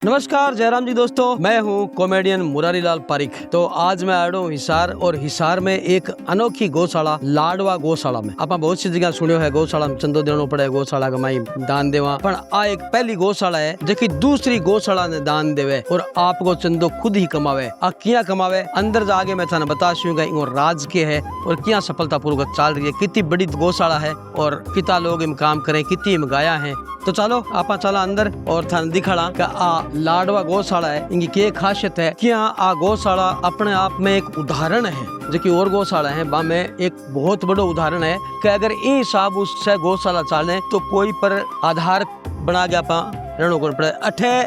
नमस्कार जयराम जी दोस्तों, मैं हूं कॉमेडियन मुरारी लाल पारिक। तो आज मैं आया हूं हिसार, और हिसार में एक अनोखी गौशाला लाडवा गौशाला में। आप बहुत सी जगह सुनियो है गौशाला में चंदो देनो पड़े, गौशाला का माई दान देवा, पर आ एक पहली गौशाला है जबकि दूसरी गौशाला ने दान देवे और आपको चंदो खुद ही कमावे। आ किया कमावे अंदर जाके मैं थाने बता सूंगा इनको राज के है और क्या सफलता पूर्वक चल रही है, कितनी बड़ी गौशाला है और कितना लोग इम काम करें, कितनी इम गाया है। तो चलो आपा चला अंदर और थाने दिखाड़ा कि आ लाडवा गौशाला है, इनकी क्या खासियत है। क्या आ गौशाला अपने आप में एक उदाहरण है, जो कि और गौशाला है बा में एक बहुत बड़ा उदाहरण है कि अगर ये हिसाब उससे गौशाला चाले तो कोई पर आधार बना गया पा रहने को पड़े। अठे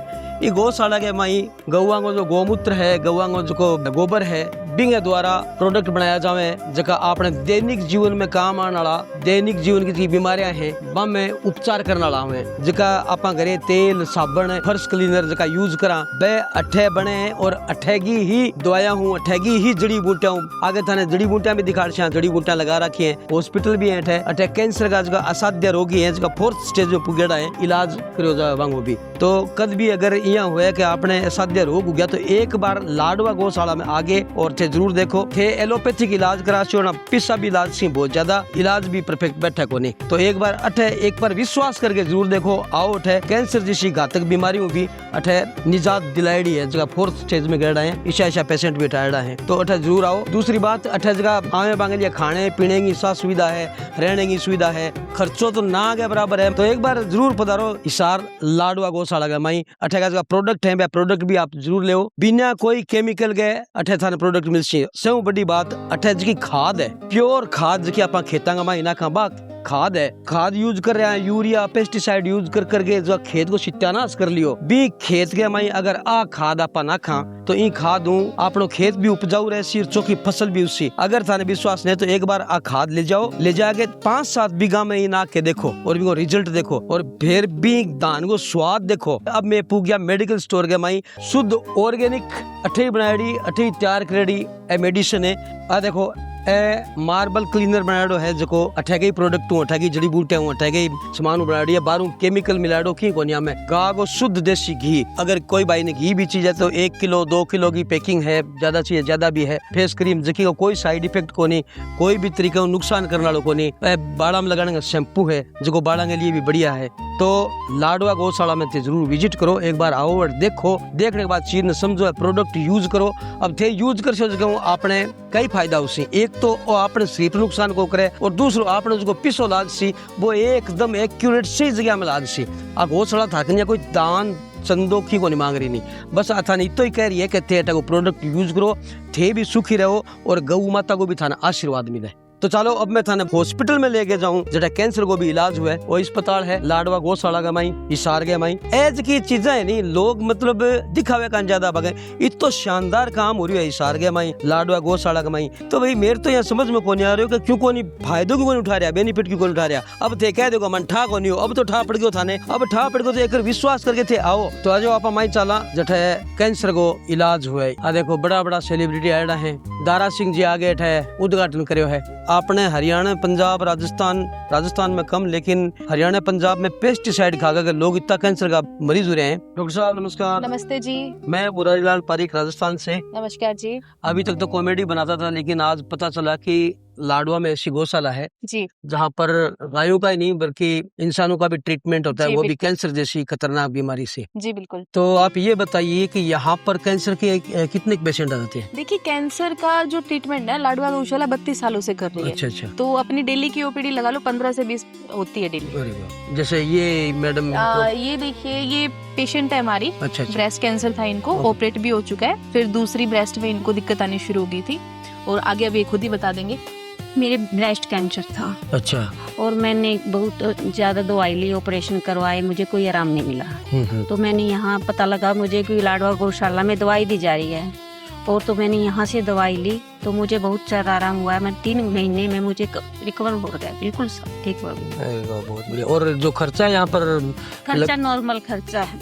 ये गौशाला के माई गौवा को जो गोमूत्र है, गौवा को जो गोबर है, बिंगे द्वारा प्रोडक्ट बनाया जावे जका आपने दैनिक जीवन में काम आने वाला, दैनिक जीवन की बीमारियां हैं बा में उपचार करने वाला हमें, जका आपा घरे तेल साबण फर्श क्लीनर जका यूज करा बे अठे बने और अठेगी ही दवाया हूँ, अठेगी ही जड़ी बूटियां हूँ। आगे थाने जड़ी बूटियां भी दिखा जड़ी बूटियां लगा रखी है। हॉस्पिटल भी है अठे कैंसर का जगह असाध्य रोगी है जका 4th स्टेज में पुगेड़ा है, इलाज करो जाए वांगो भी। तो कद भी अगर यहाँ हुआ कि आपने असाध्य रोग हो गया तो एक बार लाडवा गौशाला में आगे और थे जरूर देखो। थे एलोपैथिक इलाज करा ना पिस्सा भी इलाज सी बहुत ज्यादा इलाज भी परफेक्ट बैठा को नहीं। तो एक बार अठे एक बार विश्वास करके जरूर देखो। आओ अठे कैंसर जैसी घातक बीमारियों भी अठे निजात दिलाईडी है, जगह 4th स्टेज में गड़ा है, ईशा पेशेंट भी उठाया है। तो अठे जरूर आओ। दूसरी बात अठे जगह आवे बांगे लिए खाने पीने की सा सुविधा है, रहने की सुविधा है, खर्चो तो ना के बराबर है। तो एक बार जरूर पधारो हिसार लाडवा गौशाला का माई। अठे का प्रोडक्ट है, प्रोडक्ट भी आप जरूर ले बिना कोई केमिकल के अठे थाने प्रोडक्ट मिल सी। सब बड़ी बात अठे जी खाद है, प्योर खाद जी आप खेता का माई ना खा बात खाद है, खाद यूज कर रहे हैं, यूरिया पेस्टिसाइड यूज कर करके जो खेत को सत्यानाश कर लियो। बी खेत के माई अगर आ खाद आपा ना खा तो ई खाद हूँ आपनो खेत भी उपजाऊ रहे सी, चौकी फसल भी उससी। अगर थाने विश्वास नहीं तो एक बार आ खाद ले जाओ, ले जाके 5-7 बीघा में ही ना के देखो और भी रिजल्ट देखो और फिर भी धान को स्वाद देखो। अब मैं पू गया मेडिकल स्टोर के माई शुद्ध ऑर्गेनिक अठे बनाड़ी अठे तैयार करेड़ी ए मेडिसिन है। आ देखो ए मार्बल क्लीनर बनाड़ो है जको अठे के प्रोडक्ट हूँ, अठे की जड़ी बूटियां हूँ, अठे के सामान बनाड़ी है, बारू केमिकल मिलाड़ो की कोनिया में गाय को शुद्ध देसी घी। अगर कोई भाई ने घी भी चीज है तो 1 किलो 2 किलो की पैकिंग है, ज्यादा चाहिए ज्यादा भी है। फेस क्रीम जकी को कोई साइड इफेक्ट को नहीं, कोई भी तरीके को नुकसान करने वालों को नहीं। बाड़ा में लगाने का शैम्पू है जो बाड़ा के लिए भी बढ़िया है। तो लाडवा गौशाला में जरूर विजिट करो, एक बार आओ और देखो, देखने के बाद चीज ने समझो, प्रोडक्ट यूज करो। अब थे यूज कर सो आपने कई फायदा उससे, एक तो आपने शरीर नुकसान को करे और दूसरो आपने उसको पिसो लाज सी वो एकदम एक्यूरेट सी जगह में लाज सी। आ गौशाला था कोई दान चंदो की को नहीं मांग रही नहीं, बस थाने इतो ही कह रही है कि थे को प्रोडक्ट यूज करो, थे भी सुखी रहो और गौ माता को भी थाना आशीर्वाद मिले। तो चलो अब मैं थाने हॉस्पिटल में लेके जाऊं जटा कैंसर को भी इलाज हुआ है, वो अस्पताल है लाडवा गौशाला का माई हिसार के माई। एज की चीजें है नहीं, लोग मतलब दिखावे का ज्यादा बगे, इतो शानदार काम हो रही है हिसार के माई लाडवा गौशाला का माई। तो भाई मेरे तो यहाँ समझ में कौन आ रही हो कि क्यों को नहीं फायदों क्यों नहीं उठा रहा, बेनिफिट क्यों उठा रहा। अब थे कह दो मन ठा को नहीं हो, अब तो ठा पड़ गयो थाने, अब ठा पड़ गयो तो एक विश्वास करके थे आओ। तो आज आप माई चला जठे कैंसर को इलाज हुआ है। आ देखो बड़ा बड़ा सेलिब्रिटी आया है, दारा सिंह जी आगे उद्घाटन करो है। आपने हरियाणा पंजाब राजस्थान में कम, लेकिन हरियाणा पंजाब में पेस्टिसाइड खा कर लोग इतना कैंसर का मरीज हो रहे हैं। डॉक्टर साहब नमस्कार। नमस्ते जी। मैं मुरारी लाल पारिक राजस्थान से। नमस्कार जी। अभी तक तो कॉमेडी बनाता था, लेकिन आज पता चला कि लाडवा में ऐसी गौशाला है जी, जहाँ पर गायों का ही नहीं बल्कि इंसानों का भी ट्रीटमेंट होता है, वो भी कैंसर जैसी खतरनाक बीमारी से। जी बिल्कुल। तो आप ये बताइए कि यहाँ पर कैंसर के कितने पेशेंट आ जाते हैं? देखिए कैंसर का जो ट्रीटमेंट है लाडवा गौशाला 32 सालों से कर रही है। अच्छा। तो अपनी डेली की ओपीडी लगा लो 15 से 20 होती है डेली। अरे वाह। जैसे ये मैडम ये देखिए ये पेशेंट है हमारी। अच्छा। ब्रेस्ट कैंसर था इनको, ऑपरेट भी हो चुका है, फिर दूसरी ब्रेस्ट में इनको दिक्कत आनी शुरू हो गई थी और आगे अब ये खुद ही बता देंगे। मेरे ब्रेस्ट कैंसर था। अच्छा। और मैंने बहुत ज़्यादा दवाई ली, ऑपरेशन करवाए, मुझे कोई आराम नहीं मिला। तो मैंने यहाँ पता लगा मुझे कि लाडवा गौशाला में दवाई दी जा रही है, और तो मैंने यहाँ से दवाई ली तो मुझे बहुत ज़्यादा आराम हुआ है। मैं 3 महीने में मुझे रिकवर हो गया, बिल्कुल ठीक हो गया। बहुत बढ़िया। और जो खर्चा है यहाँ पर खर्चा नॉर्मल खर्चा है,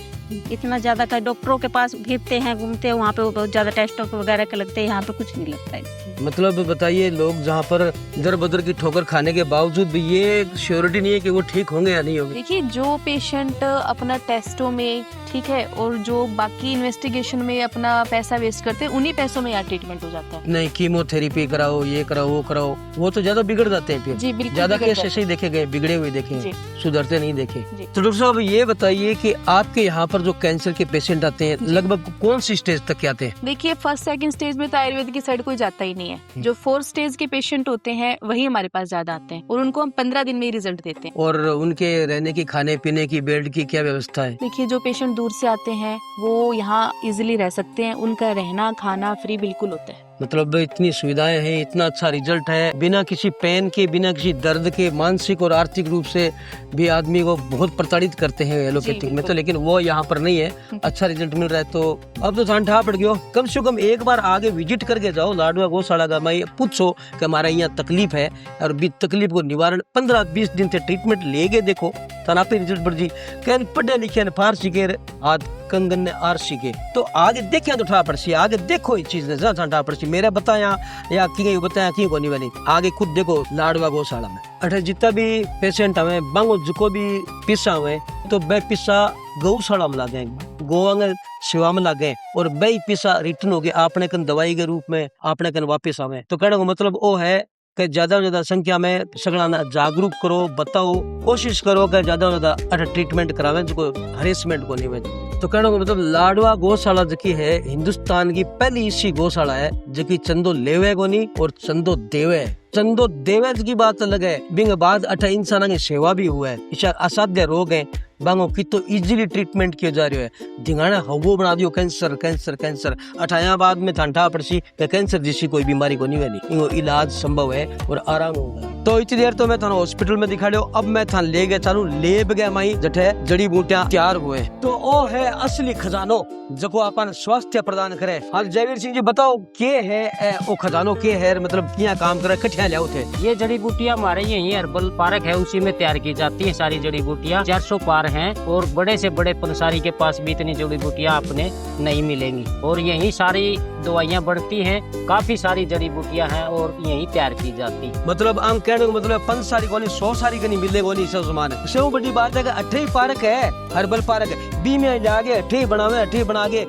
इतना ज्यादा का डॉक्टरों के पास फिरते हैं, घूमते हैं, वहाँ पे वो बहुत ज्यादा टेस्ट वगैरह के लगते हैं, यहाँ पे कुछ नहीं लगता है। मतलब बताइए, लोग जहाँ पर दर बदर की ठोकर खाने के बावजूद भी ये श्योरिटी नहीं है कि वो ठीक होंगे या नहीं होंगे। देखिए, जो पेशेंट अपना टेस्टों में ठीक है और जो बाकी इन्वेस्टिगेशन में अपना पैसा वेस्ट करते हैं, उन्हीं पैसों में यहाँ ट्रीटमेंट हो जाता है। नहीं, कीमोथेरेपी कराओ, ये कराओ, वो कराओ, वो तो ज्यादा बिगड़ जाते हैं फिर। जी बिल्कुल, ज्यादा बिगड़ केस जाते ऐसे ही देखे गए, बिगड़े हुए देखे, जी। सुधरते नहीं देखे। जी। तो डॉक्टर साहब ये बताइए कि आपके यहाँ पर जो कैंसर के पेशेंट आते हैं, लगभग कौन सी स्टेज तक के आते हैं? देखिए, फर्स्ट सेकंड स्टेज में तो आयुर्वेद की साइड कोई जाता ही नहीं है। जो फोर्थ स्टेज के पेशेंट होते हैं वही हमारे पास ज्यादा आते हैं और उनको हम 15 दिन में ही रिजल्ट देते हैं। और उनके रहने की, खाने पीने की, बेड की क्या व्यवस्था है? देखिए, जो पेशेंट दूर से आते हैं वो यहाँ इजिली रह सकते हैं, उनका रहना खाना फ्री बिल्कुल होता है। मतलब इतनी सुविधाएं हैं, इतना अच्छा रिजल्ट है, बिना किसी पेन के, बिना किसी दर्द के, मानसिक और आर्थिक रूप से भी आदमी को बहुत प्रताड़ित करते हैं एलोपैथिक में तो, लेकिन वो यहाँ पर नहीं है। अच्छा रिजल्ट मिल रहा है। तो अब तो ठंडा पड़ गयो, कम से कम एक बार आगे विजिट करके जाओ लाडवा गौशाला का। मैं पूछो कि हमारा यहाँ तकलीफ है और भी तकलीफ को निवारण 15-20 दिन से ट्रीटमेंट लेके देखो, तना पे रिजल्ट बढ़ जी। कहन पढ़े लिखे फारसी के हाथ कंगन ने आरसी के तो आगे देखे तो ठा पड़सी, आगे देखो ये चीज ने ठा पड़सी। मेरा बताया या की बताया की को नहीं बनी, आगे खुद देखो लाडवा गौशाला में। अठे जितना भी पेशेंट हमें बांगो जो भी पिस्सा हुए तो बे पिस्सा गौशाला में लागे, गोवा सेवा में लागे और बे पिस्सा रिटर्न हो गए आपने कन दवाई के रूप में आपने कन वापिस आवे। तो कहने का मतलब वो है कि ज्यादा से ज्यादा संख्या में सगला जागरूक करो, बताओ, कोशिश करो कि ज्यादा से ज्यादा ट्रीटमेंट करावे जो हरेसमेंट को नहीं हुए। तो कहने को मतलब लाडवा गौशाला जकी है हिंदुस्तान की पहली ऐसी गौशाला है जकी चंदो लेवे को नहीं और चंदो देवे। चंदो देवे की बात अलग है, बिंग बाद 8 इंसान की सेवा भी हुआ है। इस असाध्य रोग है बांगो की तो इजीली ट्रीटमेंट किया जा रहा है। धिंगाना हवो बना दियो कैंसर कैंसर कैंसर। 8 बाद में ठंडा पड़सी कैंसर जैसी कोई बीमारी को नहीं है, इलाज संभव है और आराम होगा। तो इतनी देर तो मैं थाना हॉस्पिटल में दिखा लियो, अब मैं थान ले गया चालू लेब गया माई जठे जड़ी बूटियां तैयार हुए। तो ओ है असली खजानो जको अपन स्वास्थ्य प्रदान करे। हाँ जयवीर सिंह जी बताओ के है ओ खजानो के है, मतलब किया काम करे, कठिया ले थे? ये जड़ी बूटियां हमारे यही हर्बल पार्क है उसी में तैयार की जाती है सारी जड़ी बूटियां। 400 पार हैं और बड़े से बड़े पंसारी के पास भी इतनी जड़ी बूटियां आपने नहीं मिलेंगी और यही सारी दवाइयां बढ़ती हैं। काफी सारी जड़ी बूटियां हैं और यही तैयार की जाती। मतलब आम कहने को मतलब 5 सारी को नहीं 100 सारी का नहीं मिले को नहीं सब सामान है। सबसे बड़ी बात है कि 8 पार्क है, हर्बल पार्क है, बी में जाके 8 बनावे, 8 बना के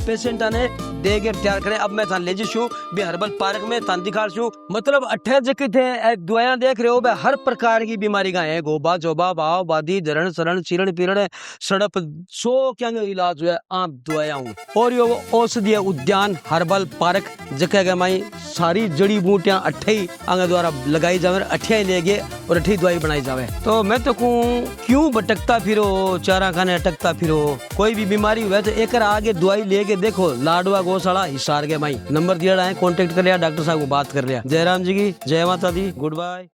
पेशेंट ने दे के तैयार करे। अब मैं थान ले जूं भी हर्बल पार्क में थान दिखा छू, मतलब 8 जगह थे दवाइयां देख रहे हो बे, हर प्रकार की बीमारी का है, गोबा जोबा भाव बादी जरण सरण चिरण पीरण सड़प 100 क्या इलाज हुआ आम दवाइयां और यो औषधीय उद्यान हर्बल पार्क जगह के माई सारी जड़ी बूटियां 8 आगे द्वारा लगाई जावे, 8 ले गए और 8 दवाई बनाई जावे। तो मैं तो कहूँ क्यों भटकता फिरो, चारा खाने अटकता फिरो, कोई भी बीमारी हुआ तो एक आगे दवाई लेके देखो। लाडवा गौशाला हिसार के माई नंबर दिया है, कांटेक्ट कर लिया, डॉक्टर साहब को बात कर लिया। जयराम जी की जय माता दी, गुड बाय।